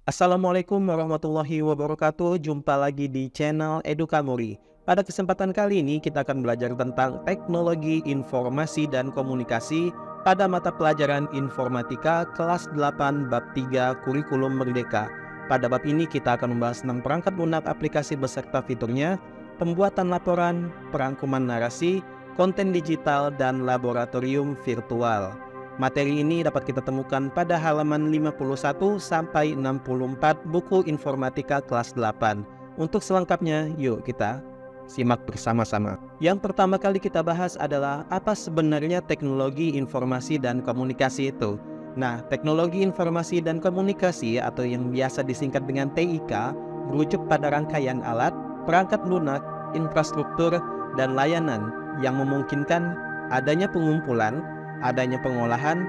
Assalamualaikum warahmatullahi wabarakatuh. Jumpa lagi di channel Edukamuri. Pada kesempatan kali ini kita akan belajar tentang teknologi informasi dan komunikasi pada mata pelajaran Informatika kelas 8 bab 3 Kurikulum Merdeka. Pada bab ini kita akan membahas tentang perangkat lunak aplikasi beserta fiturnya, pembuatan laporan, perangkuman narasi, konten digital, dan laboratorium virtual. Materi ini dapat kita temukan pada halaman 51 sampai 64 buku Informatika kelas 8. Untuk selengkapnya, yuk kita simak bersama-sama. Yang pertama kali kita bahas adalah apa sebenarnya teknologi informasi dan komunikasi itu. Nah, teknologi informasi dan komunikasi atau yang biasa disingkat dengan TIK merujuk pada rangkaian alat, perangkat lunak, infrastruktur, dan layanan yang memungkinkan adanya pengumpulan, adanya pengolahan,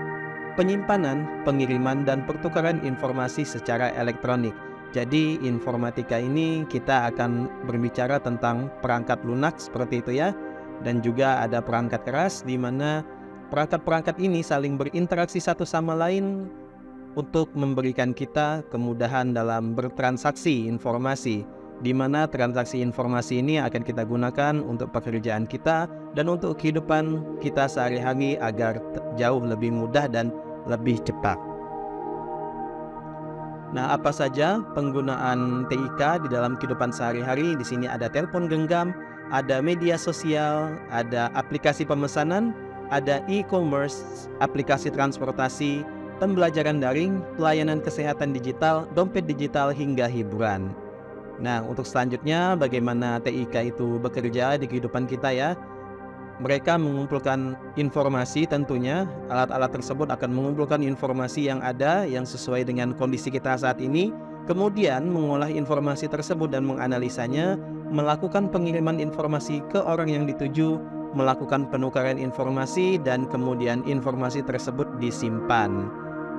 penyimpanan, pengiriman, dan pertukaran informasi secara elektronik. Jadi informatika ini kita akan berbicara tentang perangkat lunak seperti itu ya. Dan juga ada perangkat keras di mana perangkat-perangkat ini saling berinteraksi satu sama lain untuk memberikan kita kemudahan dalam bertransaksi informasi, di mana transaksi informasi ini akan kita gunakan untuk pekerjaan kita dan untuk kehidupan kita sehari-hari agar jauh lebih mudah dan lebih cepat. Nah, apa saja penggunaan TIK di dalam kehidupan sehari-hari? Di sini ada telepon genggam, ada media sosial, ada aplikasi pemesanan, ada e-commerce, aplikasi transportasi, pembelajaran daring, pelayanan kesehatan digital, dompet digital, hingga hiburan. Nah, untuk selanjutnya bagaimana TIK itu bekerja di kehidupan kita ya. Mereka mengumpulkan informasi tentunya, alat-alat tersebut akan mengumpulkan informasi yang ada yang sesuai dengan kondisi kita saat ini, kemudian mengolah informasi tersebut dan menganalisanya, melakukan pengiriman informasi ke orang yang dituju, melakukan penukaran informasi, dan kemudian informasi tersebut disimpan.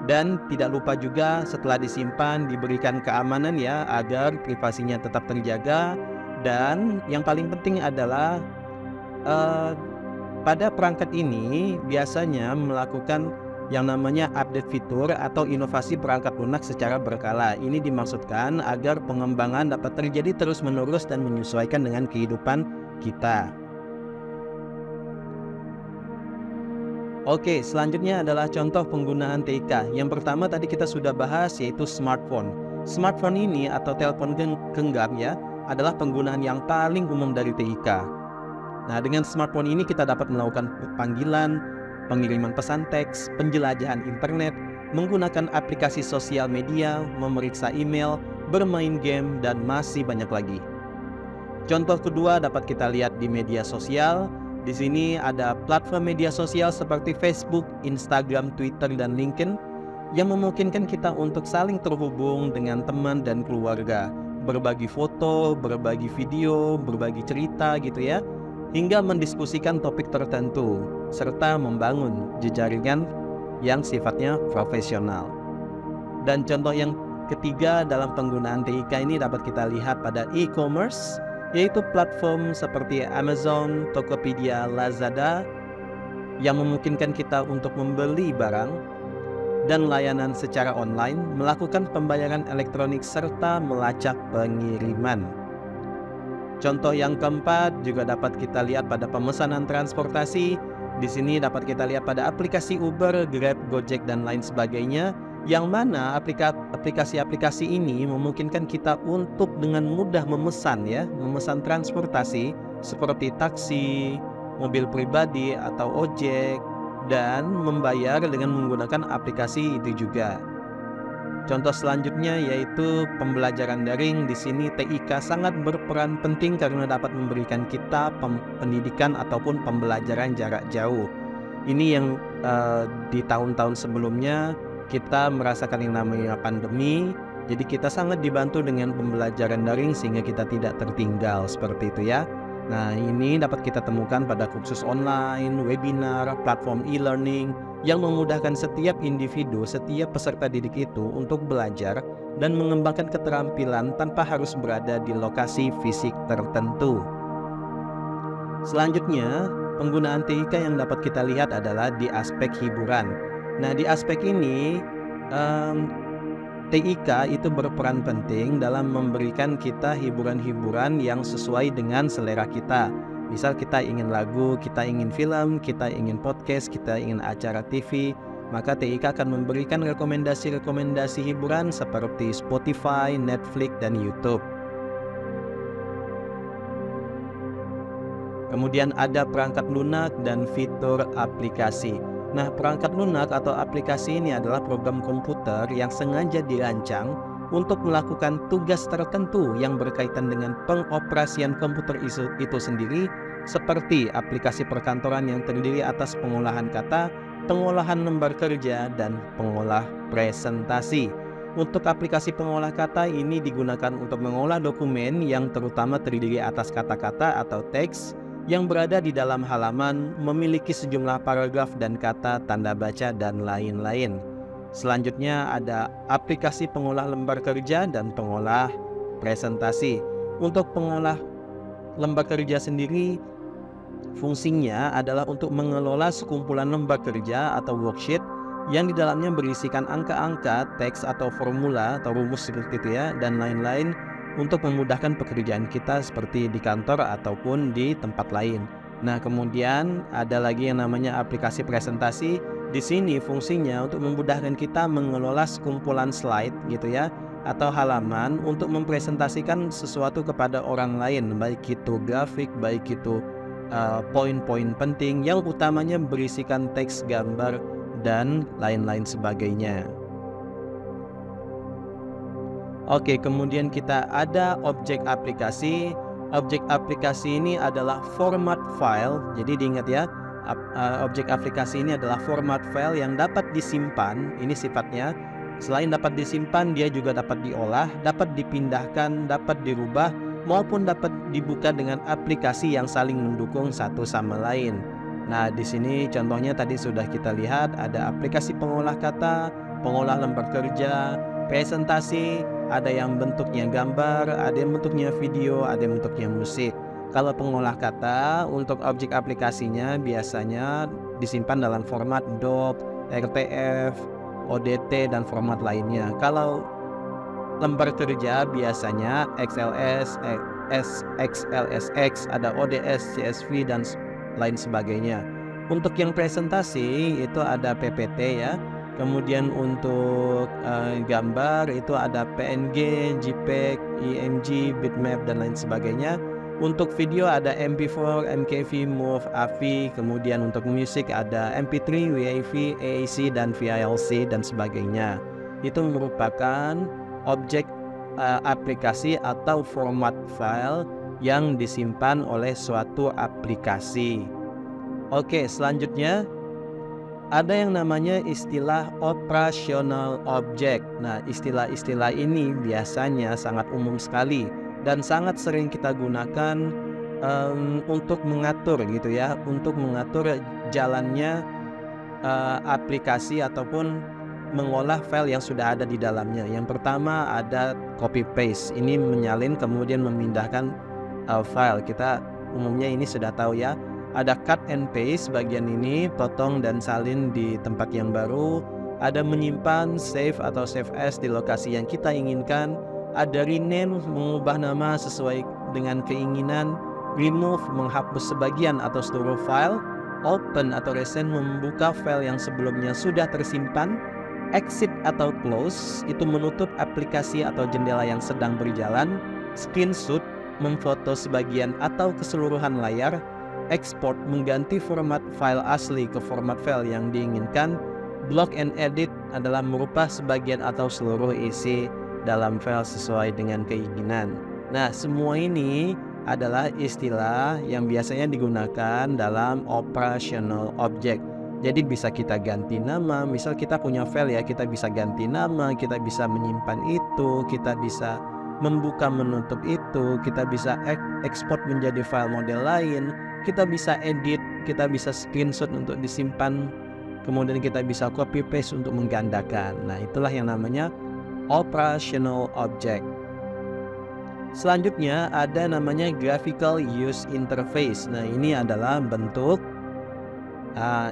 Dan tidak lupa juga setelah disimpan diberikan keamanan ya agar privasinya tetap terjaga. Dan yang paling penting adalah pada perangkat ini biasanya melakukan yang namanya update fitur atau inovasi perangkat lunak secara berkala. Ini dimaksudkan agar pengembangan dapat terjadi terus-menerus dan menyesuaikan dengan kehidupan kita. Oke, selanjutnya adalah contoh penggunaan TIK. Yang pertama tadi kita sudah bahas yaitu smartphone. Smartphone ini atau telepon genggam ya adalah penggunaan yang paling umum dari TIK. Nah, dengan smartphone ini kita dapat melakukan panggilan, pengiriman pesan teks, penjelajahan internet, menggunakan aplikasi sosial media, memeriksa email, bermain game, dan masih banyak lagi. Contoh kedua dapat kita lihat di media sosial. Di sini ada platform media sosial seperti Facebook, Instagram, Twitter, dan LinkedIn yang memungkinkan kita untuk saling terhubung dengan teman dan keluarga, berbagi foto, berbagi video, berbagi cerita gitu ya, hingga mendiskusikan topik tertentu, serta membangun jejaring yang sifatnya profesional. Dan contoh yang ketiga dalam penggunaan TIK ini dapat kita lihat pada e-commerce, yaitu platform seperti Amazon, Tokopedia, Lazada, yang memungkinkan kita untuk membeli barang dan layanan secara online, melakukan pembayaran elektronik, serta melacak pengiriman. Contoh yang keempat juga dapat kita lihat pada pemesanan transportasi. Di sini dapat kita lihat pada aplikasi Uber, Grab, Gojek, dan lain sebagainya, yang mana aplikasi-aplikasi ini memungkinkan kita untuk dengan mudah memesan transportasi seperti taksi, mobil pribadi atau ojek, dan membayar dengan menggunakan aplikasi itu juga. Contoh selanjutnya yaitu pembelajaran daring. Di sini TIK sangat berperan penting karena dapat memberikan kita pendidikan ataupun pembelajaran jarak jauh. Ini yang di tahun-tahun sebelumnya kita merasakan yang namanya pandemi. Jadi kita sangat dibantu dengan pembelajaran daring sehingga kita tidak tertinggal seperti itu ya. Nah, ini dapat kita temukan pada kursus online, webinar, platform e-learning yang memudahkan setiap individu, setiap peserta didik itu untuk belajar dan mengembangkan keterampilan tanpa harus berada di lokasi fisik tertentu. Selanjutnya, penggunaan TIK yang dapat kita lihat adalah di aspek hiburan. Nah, di aspek ini TIK itu berperan penting dalam memberikan kita hiburan-hiburan yang sesuai dengan selera kita. Misal kita ingin lagu, kita ingin film, kita ingin podcast, kita ingin acara TV, maka TIK akan memberikan rekomendasi-rekomendasi hiburan seperti Spotify, Netflix, dan YouTube. Kemudian ada perangkat lunak dan fitur aplikasi. Nah, perangkat lunak atau aplikasi ini adalah program komputer yang sengaja dirancang untuk melakukan tugas tertentu yang berkaitan dengan pengoperasian komputer itu sendiri, seperti aplikasi perkantoran yang terdiri atas pengolahan kata, pengolahan lembar kerja, dan pengolah presentasi. Untuk aplikasi pengolah kata ini digunakan untuk mengolah dokumen yang terutama terdiri atas kata-kata atau teks yang berada di dalam halaman, memiliki sejumlah paragraf dan kata, tanda baca, dan lain-lain. Selanjutnya ada aplikasi pengolah lembar kerja dan pengolah presentasi. Untuk pengolah lembar kerja sendiri, fungsinya adalah untuk mengelola sekumpulan lembar kerja atau worksheet yang di dalamnya berisikan angka-angka, teks atau formula atau rumus seperti itu ya, dan lain-lain, untuk memudahkan pekerjaan kita seperti di kantor ataupun di tempat lain. Nah, kemudian ada lagi yang namanya aplikasi presentasi. Di sini fungsinya untuk memudahkan kita mengelola sekumpulan slide gitu ya, atau halaman untuk mempresentasikan sesuatu kepada orang lain, baik itu grafik, baik itu poin-poin penting yang utamanya berisikan teks, gambar, dan lain-lain sebagainya. Oke, kemudian kita ada objek aplikasi. Objek aplikasi ini adalah format file. Jadi diingat ya, objek aplikasi ini adalah format file yang dapat disimpan. Ini sifatnya. Selain dapat disimpan, dia juga dapat diolah, dapat dipindahkan, dapat dirubah, maupun dapat dibuka dengan aplikasi yang saling mendukung satu sama lain. Nah, di sini contohnya tadi sudah kita lihat ada aplikasi pengolah kata, pengolah lembar kerja, presentasi, ada yang bentuknya gambar, ada yang bentuknya video, ada yang bentuknya musik. Kalau pengolah kata, untuk objek aplikasinya biasanya disimpan dalam format DOC, RTF, ODT, dan format lainnya. Kalau lembar kerja biasanya XLS, XLSX, ada ODS, CSV, dan lain sebagainya. Untuk yang presentasi itu ada PPT ya. Kemudian untuk gambar itu ada PNG, JPEG, IMG, bitmap, dan lain sebagainya. Untuk video ada MP4, MKV, MOV, AVI. Kemudian untuk musik ada MP3, WAV, AAC, dan VLC, dan sebagainya. Itu merupakan objek aplikasi atau format file yang disimpan oleh suatu aplikasi. Oke, selanjutnya ada yang namanya istilah operational object. Nah, istilah-istilah ini biasanya sangat umum sekali dan sangat sering kita gunakan untuk mengatur gitu ya, untuk mengatur jalannya aplikasi ataupun mengolah file yang sudah ada di dalamnya. Yang pertama ada copy paste. Ini menyalin kemudian memindahkan file. Kita umumnya ini sudah tahu ya. Ada cut and paste, bagian ini potong dan salin di tempat yang baru. Ada menyimpan, save atau save as di lokasi yang kita inginkan. Ada rename, mengubah nama sesuai dengan keinginan. Remove, menghapus sebagian atau seluruh file. Open atau resend, membuka file yang sebelumnya sudah tersimpan. Exit atau close, itu menutup aplikasi atau jendela yang sedang berjalan. Screenshot, memfoto sebagian atau keseluruhan layar. Export, mengganti format file asli ke format file yang diinginkan. Block and edit adalah merubah sebagian atau seluruh isi dalam file sesuai dengan keinginan. Nah, semua ini adalah istilah yang biasanya digunakan dalam operational object. Jadi bisa kita ganti nama, misal kita punya file ya, kita bisa ganti nama, kita bisa menyimpan itu, kita bisa membuka menutup itu, kita bisa ekspor menjadi file model lain, kita bisa edit, kita bisa screenshot untuk disimpan, kemudian kita bisa copy paste untuk menggandakan. Nah, itulah yang namanya operational object. Selanjutnya ada namanya graphical user interface. Nah, ini adalah bentuk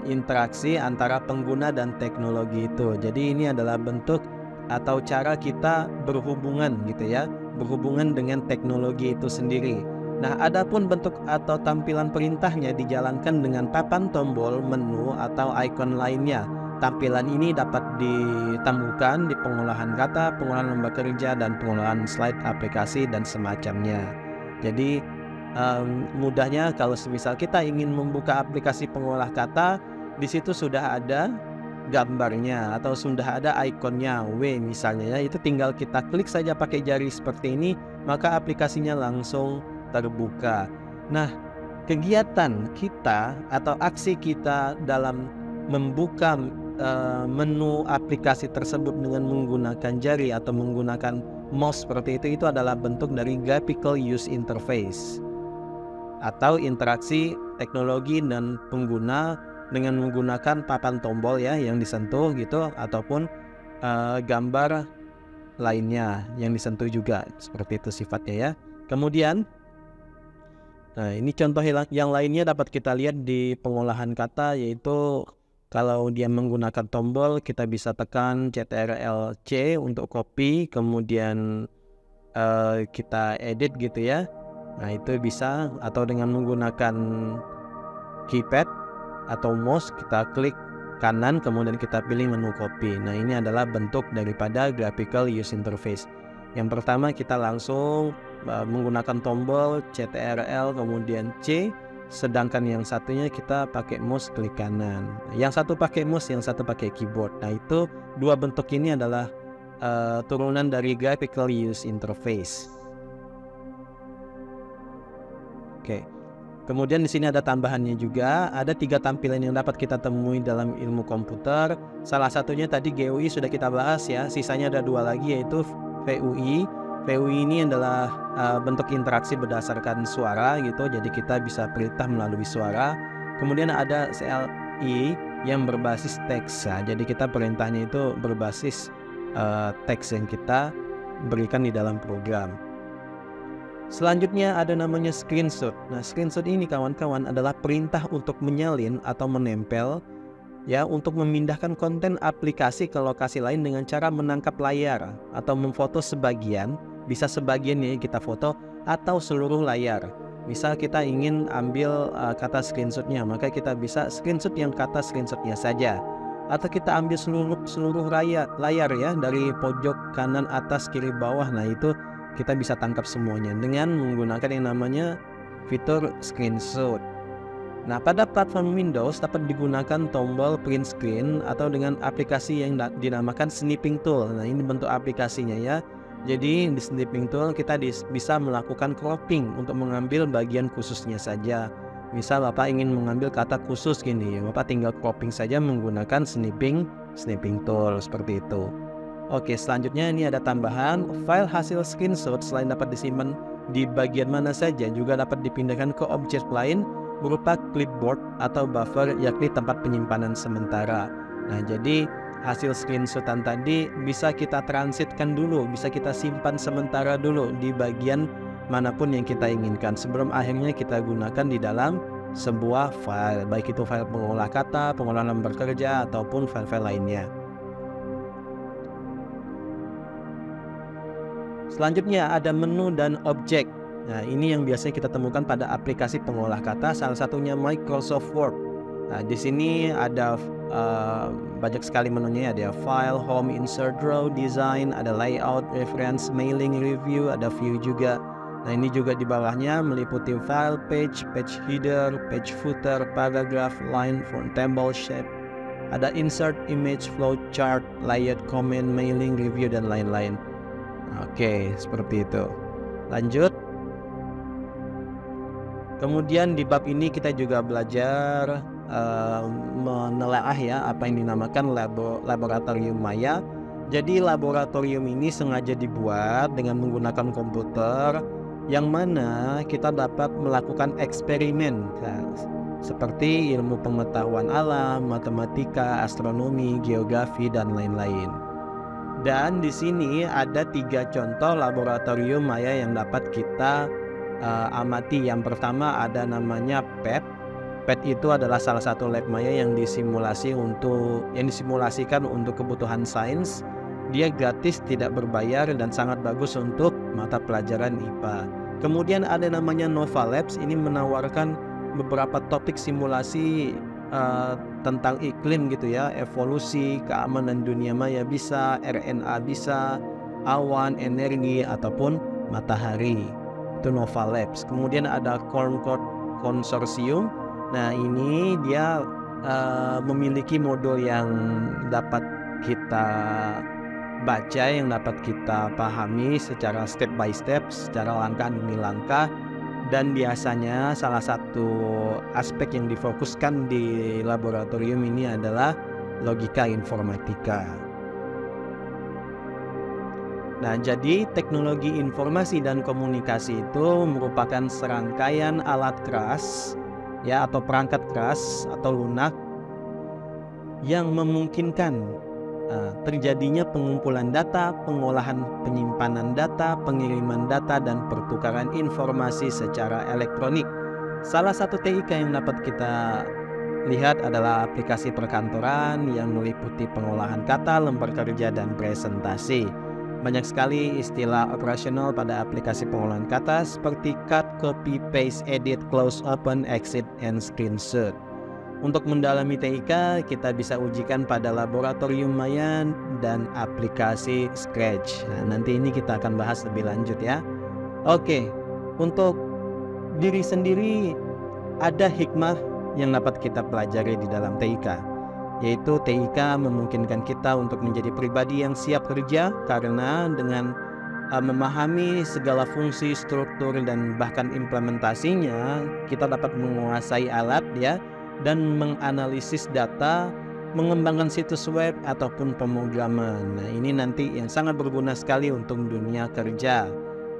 interaksi antara pengguna dan teknologi itu. Jadi ini adalah bentuk atau cara kita berhubungan gitu ya, berhubungan dengan teknologi itu sendiri. Nah, adapun bentuk atau tampilan perintahnya dijalankan dengan papan tombol, menu, atau ikon lainnya. Tampilan ini dapat ditemukan di pengolahan kata, pengolahan lembar kerja, dan pengolahan slide aplikasi dan semacamnya. Jadi mudahnya kalau semisal kita ingin membuka aplikasi pengolah kata, di situ sudah ada gambarnya atau sudah ada ikonnya W misalnya ya, itu tinggal kita klik saja pakai jari seperti ini, maka aplikasinya langsung terbuka. Nah, kegiatan kita atau aksi kita dalam membuka menu aplikasi tersebut dengan menggunakan jari atau menggunakan mouse seperti itu adalah bentuk dari graphical user interface atau interaksi teknologi dan pengguna dengan menggunakan papan tombol ya yang disentuh gitu, ataupun gambar lainnya yang disentuh juga, seperti itu sifatnya ya. Kemudian ini contoh yang lainnya dapat kita lihat di pengolahan kata, yaitu kalau dia menggunakan tombol kita bisa tekan Ctrl+C untuk copy, kemudian kita edit gitu ya. Nah, itu bisa, atau dengan menggunakan keypad atau mouse kita klik kanan kemudian kita pilih menu copy. Nah, ini adalah bentuk daripada graphical user interface. Yang pertama kita langsung menggunakan tombol Ctrl kemudian C, sedangkan yang satunya kita pakai mouse klik kanan. Yang satu pakai mouse, yang satu pakai keyboard. Nah, itu dua bentuk ini adalah turunan dari graphical user interface. Oke. Kemudian di sini ada tambahannya juga, ada 3 tampilan yang dapat kita temui dalam ilmu komputer. Salah satunya tadi GUI sudah kita bahas ya, sisanya ada 2 lagi yaitu VUI. VUI ini adalah bentuk interaksi berdasarkan suara gitu, jadi kita bisa perintah melalui suara. Kemudian ada CLI yang berbasis teks, jadi kita perintahnya itu berbasis teks yang kita berikan di dalam program. Selanjutnya ada namanya screenshot. Nah, screenshot ini kawan-kawan adalah perintah untuk menyalin atau menempel ya, untuk memindahkan konten aplikasi ke lokasi lain dengan cara menangkap layar atau memfoto sebagian, bisa sebagian ya kita foto, atau seluruh layar. Misal kita ingin ambil kata screenshotnya, maka kita bisa screenshot yang kata screenshotnya saja, atau kita ambil seluruh layar ya, dari pojok kanan, atas, kiri, bawah. Nah, itu kita bisa tangkap semuanya dengan menggunakan yang namanya fitur screenshot. Nah, pada platform Windows dapat digunakan tombol print screen atau dengan aplikasi yang dinamakan snipping tool. Nah, ini bentuk aplikasinya ya. Jadi di snipping tool kita bisa melakukan cropping untuk mengambil bagian khususnya saja. Misal Bapak ingin mengambil kata khusus gini, Bapak tinggal cropping saja menggunakan snipping tool seperti itu. Oke, selanjutnya ini ada tambahan, file hasil screenshot selain dapat disimpan di bagian mana saja juga dapat dipindahkan ke objek lain berupa clipboard atau buffer, yakni tempat penyimpanan sementara. Nah, jadi hasil screenshotan tadi bisa kita transitkan dulu, bisa kita simpan sementara dulu di bagian manapun yang kita inginkan sebelum akhirnya kita gunakan di dalam sebuah file, baik itu file pengolah kata, pengolahan lembar kerja, ataupun file-file lainnya. Selanjutnya ada menu dan objek. Nah, ini yang biasanya kita temukan pada aplikasi pengolah kata, salah satunya Microsoft Word. Nah, di sini ada banyak sekali menunya, ada file, home, insert, draw, design, ada layout, reference, mailing, review, ada view juga. Nah, ini juga di bawahnya meliputi file, page, page header, page footer, paragraph, line, font, table, shape. Ada insert, image, flow chart, layout, comment, mailing, review, dan lain-lain. Oke, seperti itu. Lanjut. Kemudian di bab ini kita juga belajar menelaah ya apa yang dinamakan laboratorium maya. Jadi laboratorium ini sengaja dibuat dengan menggunakan komputer yang mana kita dapat melakukan eksperimen seperti ilmu pengetahuan alam, matematika, astronomi, geografi, dan lain-lain. Dan di sini ada 3 contoh laboratorium maya yang dapat kita amati. Yang pertama ada namanya PET. PET itu adalah salah satu lab maya yang disimulasikan untuk kebutuhan sains. Dia gratis, tidak berbayar, dan sangat bagus untuk mata pelajaran IPA. Kemudian ada namanya Nova Labs, ini menawarkan beberapa topik simulasi tentang iklim gitu ya, evolusi, keamanan dunia maya bisa, RNA bisa, awan, energi, ataupun matahari. Itu Nova Labs. Kemudian ada Concord Consortium. Nah ini dia memiliki modul yang dapat kita baca, yang dapat kita pahami secara step by step, secara langkah demi langkah. Dan biasanya salah satu aspek yang difokuskan di laboratorium ini adalah logika informatika. Nah, jadi teknologi informasi dan komunikasi itu merupakan serangkaian alat keras ya, atau perangkat keras atau lunak yang memungkinkan terjadinya pengumpulan data, pengolahan penyimpanan data, pengiriman data, dan pertukaran informasi secara elektronik. Salah satu TIK yang dapat kita lihat adalah aplikasi perkantoran yang meliputi pengolahan kata, lembar kerja, dan presentasi. Banyak sekali istilah operasional pada aplikasi pengolahan kata seperti cut, copy, paste, edit, close, open, exit, and screenshot. Untuk mendalami TIK, kita bisa ujikan pada laboratorium Maya dan aplikasi Scratch. Nah, nanti ini kita akan bahas lebih lanjut ya. Oke, untuk diri sendiri ada hikmah yang dapat kita pelajari di dalam TIK, yaitu TIK memungkinkan kita untuk menjadi pribadi yang siap kerja karena dengan memahami segala fungsi, struktur, dan bahkan implementasinya, kita dapat menguasai alat ya, dan menganalisis data, mengembangkan situs web ataupun pemrograman. Nah, ini nanti yang sangat berguna sekali untuk dunia kerja.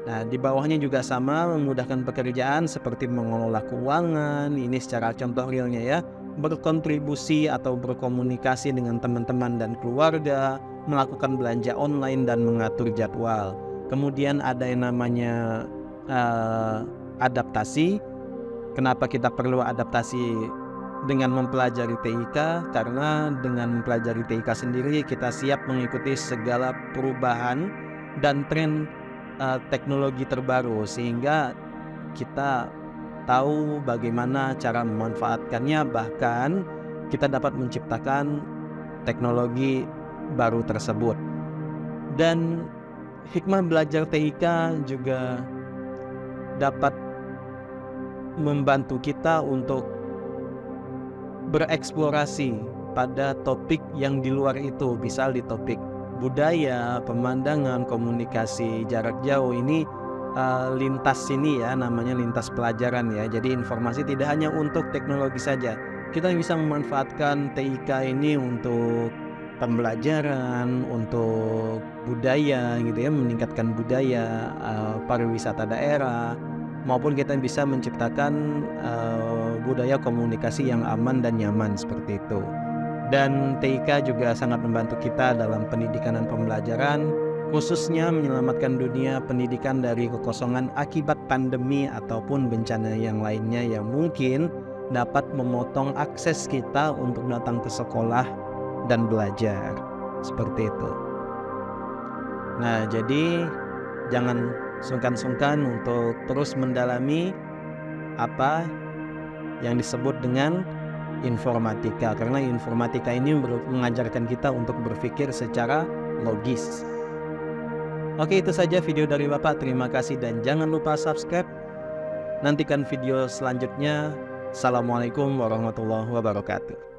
Nah, di bawahnya juga sama, memudahkan pekerjaan seperti mengelola keuangan, ini secara contoh realnya ya, berkontribusi atau berkomunikasi dengan teman-teman dan keluarga, melakukan belanja online dan mengatur jadwal. Kemudian ada yang namanya adaptasi. Kenapa kita perlu adaptasi dengan mempelajari TIK? Karena dengan mempelajari TIK sendiri kita siap mengikuti segala perubahan dan tren teknologi terbaru, sehingga kita tahu bagaimana cara memanfaatkannya, bahkan kita dapat menciptakan teknologi baru tersebut. Dan hikmah belajar TIK juga dapat membantu kita untuk bereksplorasi pada topik yang di luar itu, misal di topik budaya, pemandangan, komunikasi jarak jauh. Ini lintas sini ya, namanya lintas pelajaran ya. Jadi informasi tidak hanya untuk teknologi saja, kita bisa memanfaatkan TIK ini untuk pembelajaran, untuk budaya gitu ya, meningkatkan budaya, pariwisata daerah, maupun kita bisa menciptakan budaya komunikasi yang aman dan nyaman seperti itu. Dan TIK juga sangat membantu kita dalam pendidikan dan pembelajaran, khususnya menyelamatkan dunia pendidikan dari kekosongan akibat pandemi ataupun bencana yang lainnya yang mungkin dapat memotong akses kita untuk datang ke sekolah dan belajar. Seperti itu. Nah, jadi jangan sungkan-sungkan untuk terus mendalami apa yang disebut dengan informatika, karena informatika ini mengajarkan kita untuk berpikir secara logis. Oke, itu saja video dari Bapak. Terima kasih dan jangan lupa subscribe. Nantikan video selanjutnya. Assalamualaikum warahmatullahi wabarakatuh.